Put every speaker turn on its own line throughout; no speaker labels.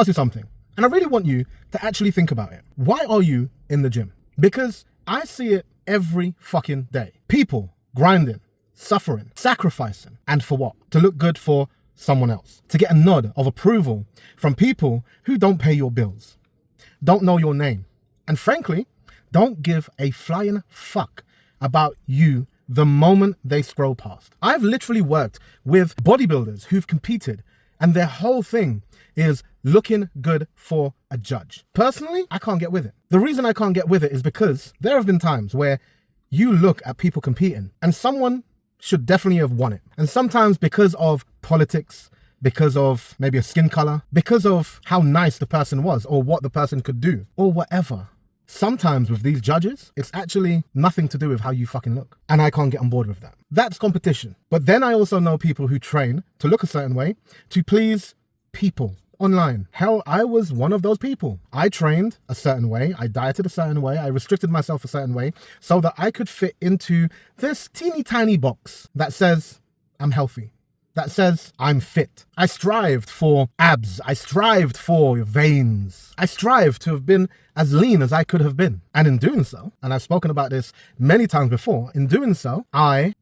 ask you something, and I really want you to actually think about it. Why are you in the gym? Because I see it every fucking day. People grinding, suffering, sacrificing, and for what? To look good for someone else. To get a nod of approval from people who don't pay your bills, don't know your name, and frankly, don't give a flying fuck about you the moment they scroll past. I've literally worked with bodybuilders who've competed and their whole thing is looking good for a judge. Personally, I can't get with it. The reason I can't get with it is because there have been times where you look at people competing and someone should definitely have won it. And sometimes because of politics, because of maybe a skin color, because of how nice the person was or what the person could do or whatever. Sometimes with these judges, it's actually nothing to do with how you fucking look. And I can't get on board with that. That's competition. But then I also know people who train to look a certain way to please people online. Hell, I was one of those people. I trained a certain way. I dieted a certain way. I restricted myself a certain way so that I could fit into this teeny tiny box that says I'm healthy, that says I'm fit. I strived for abs. I strived for veins. I strived to have been as lean as I could have been. And in doing so, and I've spoken about this many times before, in doing so, I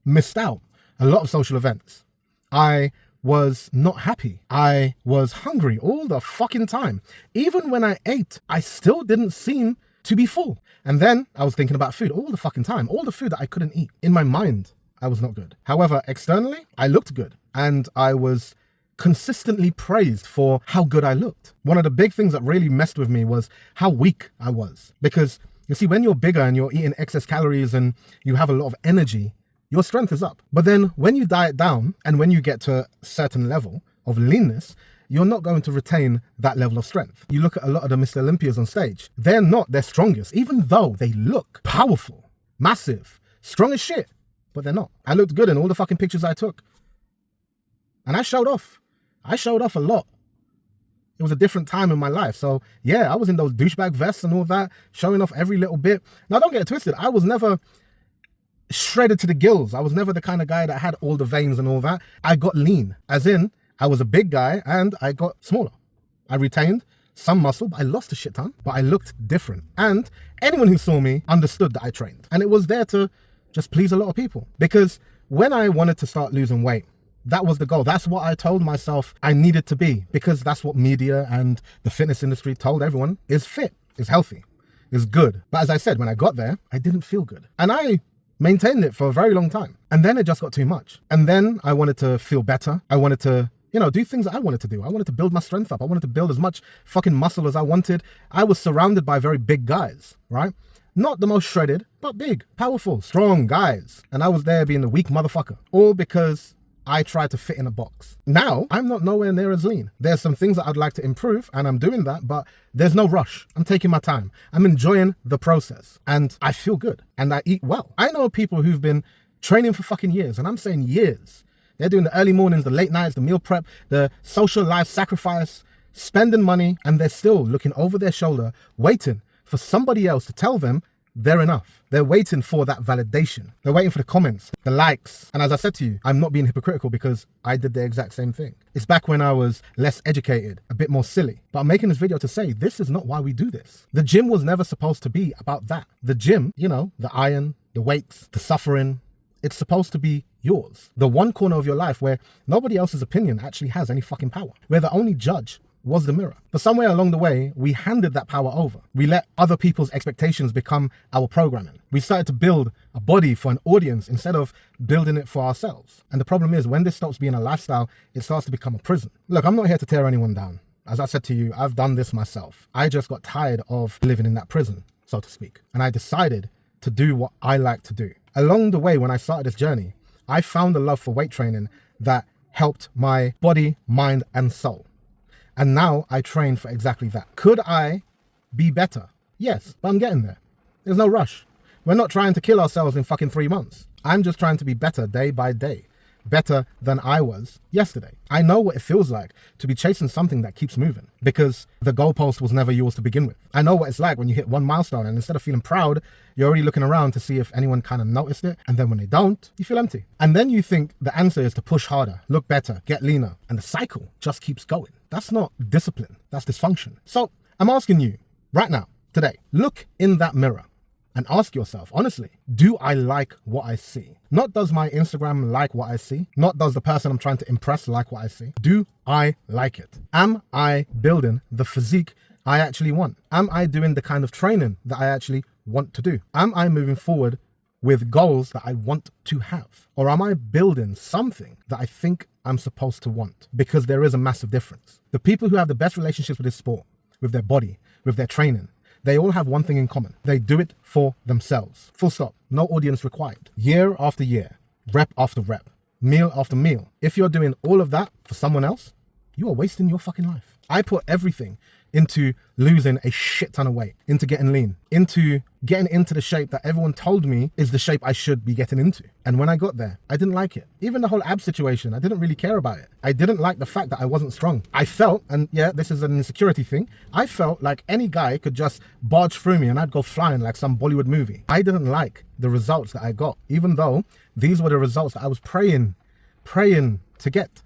missed out a lot of social events. I was not happy. I was hungry all the fucking time. Even when I ate, I still didn't seem to be full. And then I was thinking about food all the fucking time, all the food that I couldn't eat. In my mind, I was not good. However, externally, I looked good and I was consistently praised for how good I looked. One of the big things that really messed with me was how weak I was. Because you see, when you're bigger and you're eating excess calories and you have a lot of energy, your strength is up. But then when you diet down and when you get to a certain level of leanness, you're not going to retain that level of strength. You look at a lot of the Mr. Olympias on stage. They're not their strongest, even though they look powerful, massive, strong as shit. But they're not. I looked good in all the fucking pictures I took. And I showed off. I showed off a lot. It was a different time in my life. So yeah, I was in those douchebag vests and all that, showing off every little bit. Now don't get it twisted. I was never shredded to the gills. I was never the kind of guy that had all the veins and all that. I got lean, as in I was a big guy and I got smaller. I retained some muscle, but I lost a shit ton, but I looked different. And anyone who saw me understood that I trained. And it was there to just please a lot of people. Because when I wanted to start losing weight, that was the goal. That's what I told myself I needed to be, because that's what media and the fitness industry told everyone is fit, is healthy, is good. But as I said, when I got there, I didn't feel good. And I maintained it for a very long time. And then it just got too much. And then I wanted to feel better. I wanted to, do things that I wanted to do. I wanted to build my strength up. I wanted to build as much fucking muscle as I wanted. I was surrounded by very big guys, right? Not the most shredded, but big, powerful, strong guys. And I was there being the weak motherfucker. All because I tried to fit in a box. Now, I'm not nowhere near as lean. There's some things that I'd like to improve, and I'm doing that, but there's no rush. I'm taking my time. I'm enjoying the process, and I feel good, and I eat well. I know people who've been training for fucking years, and I'm saying years. They're doing the early mornings, the late nights, the meal prep, the social life sacrifice, spending money, and they're still looking over their shoulder, waiting for somebody else to tell them they're enough. They're waiting for that validation. They're waiting for the comments, the likes. And as I said to you, I'm not being hypocritical because I did the exact same thing. It's back when I was less educated, a bit more silly. But I'm making this video to say this is not why we do this. The gym was never supposed to be about that. The gym, the iron, the weights, the suffering, it's supposed to be yours. The one corner of your life where nobody else's opinion actually has any fucking power. Where the only judge was the mirror. But somewhere along the way, we handed that power over. We let other people's expectations become our programming. We started to build a body for an audience instead of building it for ourselves. And the problem is, when this stops being a lifestyle, it starts to become a prison. Look, I'm not here to tear anyone down. As I said to you, I've done this myself. I just got tired of living in that prison, so to speak. And I decided to do what I like to do. Along the way, when I started this journey, I found a love for weight training that helped my body, mind, and soul. And now I train for exactly that. Could I be better? Yes, but I'm getting there. There's no rush. We're not trying to kill ourselves in fucking 3 months. I'm just trying to be better day by day. better than I was yesterday. I know what it feels like to be chasing something that keeps moving because the goalpost was never yours to begin with. I know what it's like when you hit one milestone and instead of feeling proud, you're already looking around to see if anyone kind of noticed it. And then when they don't, you feel empty. And then you think the answer is to push harder, look better, get leaner. And the cycle just keeps going. That's not discipline. That's dysfunction. So I'm asking you right now, today, look in that mirror and ask yourself, honestly, do I like what I see? Not does my Instagram like what I see? Not does the person I'm trying to impress like what I see? Do I like it? Am I building the physique I actually want? Am I doing the kind of training that I actually want to do? Am I moving forward with goals that I want to have? Or am I building something that I think I'm supposed to want? Because there is a massive difference. The people who have the best relationships with this sport, with their body, with their training, they all have one thing in common. They do it for themselves. Full stop. No audience required. Year after year, rep after rep, meal after meal. If you're doing all of that for someone else, you are wasting your fucking life. I put everything into losing a shit ton of weight, into getting lean, into getting into the shape that everyone told me is the shape I should be getting into. And when I got there, I didn't like it. Even the whole abs situation, I didn't really care about it. I didn't like the fact that I wasn't strong. I felt, and yeah, this is an insecurity thing, I felt like any guy could just barge through me and I'd go flying like some Bollywood movie. I didn't like the results that I got, even though these were the results that I was praying to get.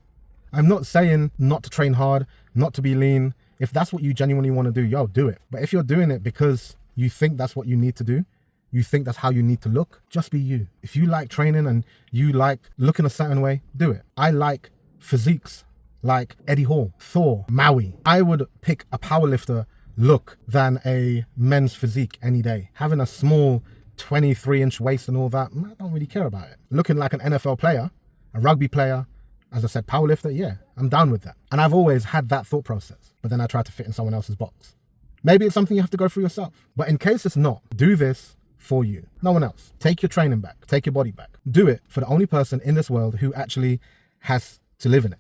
I'm not saying not to train hard, not to be lean. If that's what you genuinely want to do, yo, do it. But if you're doing it because you think that's what you need to do, you think that's how you need to look, just be you. If you like training and you like looking a certain way, do it. I like physiques like Eddie Hall, Thor, Maui. I would pick a powerlifter look than a men's physique any day. Having a small 23-inch waist and all that, I don't really care about it. Looking like an NFL player, a rugby player, as I said, powerlifter, yeah, I'm down with that. And I've always had that thought process, but then I try to fit in someone else's box. Maybe it's something you have to go through yourself. But in case it's not, do this for you. No one else. Take your training back. Take your body back. Do it for the only person in this world who actually has to live in it.